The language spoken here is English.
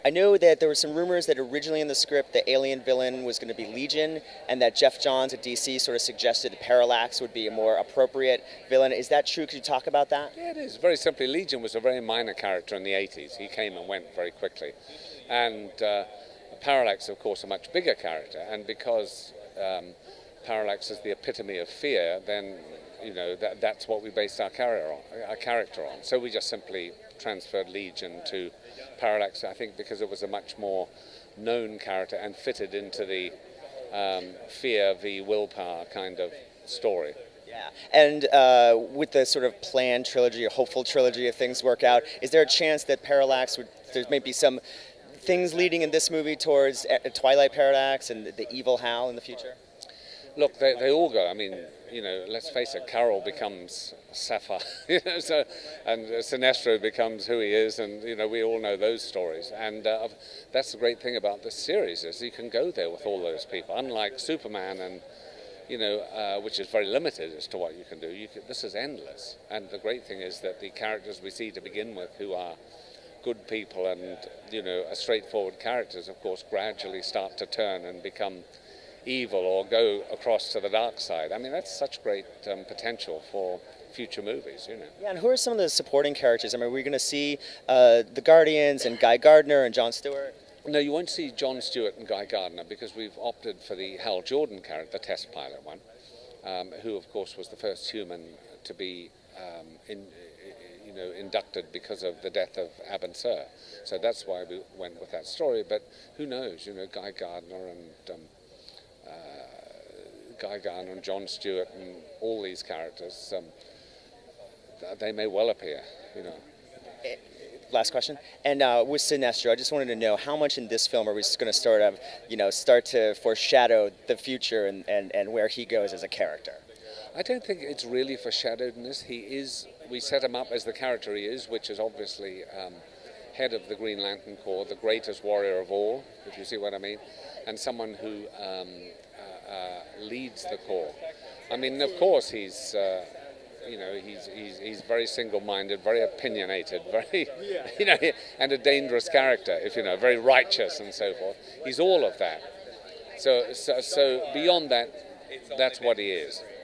I know that there were some rumors that originally in the script the alien villain was going to be Legion, and that Jeff Johns at DC sort of suggested Parallax would be a more appropriate villain. Is that true? Could you talk about that? Yeah, it is. Very simply, Legion was a very minor character in the 80s. He came and went very quickly. And Parallax, of course, a much bigger character. And because Parallax is the epitome of fear, then that's what we based our character on. So we just simply transferred Legion to Parallax, I think, because it was a much more known character and fitted into the fear v willpower kind of story. Yeah, and with the sort of planned trilogy or hopeful trilogy, if things work out, is there a chance that Parallax there may be some things leading in this movie towards Twilight Parallax and the evil Hal in the future? Look, they all go. I mean, let's face it, Carol becomes Sapphire, and Sinestro becomes who he is, and we all know those stories. And that's the great thing about this series is you can go there with all those people. Unlike Superman, and which is very limited as to what you can do. This is endless. And the great thing is that the characters we see to begin with, who are good people and straightforward characters, of course, gradually start to turn and become evil or go across to the dark side. I mean, that's such great potential for future movies, Yeah, and who are some of the supporting characters? I mean, are we going to see the Guardians and Guy Gardner and Jon Stewart? No, you won't see Jon Stewart and Guy Gardner because we've opted for the Hal Jordan character, the test pilot one, who, of course, was the first human to be inducted because of the death of Abin Sur. So that's why we went with that story. But who knows? Guy Gardner and Jon Stewart and all these characters, they may well appear. Last question. And with Sinestro, I just wanted to know how much in this film are we going to start to foreshadow the future and where he goes as a character? I don't think it's really foreshadowed in this. We set him up as the character he is, which is obviously head of the Green Lantern Corps, the greatest warrior of all, if you see what I mean, and someone who leads the Corps. I mean, of course, he's very single-minded, very opinionated, very, and a dangerous character, very righteous and so forth. He's all of that. So beyond that, that's what he is.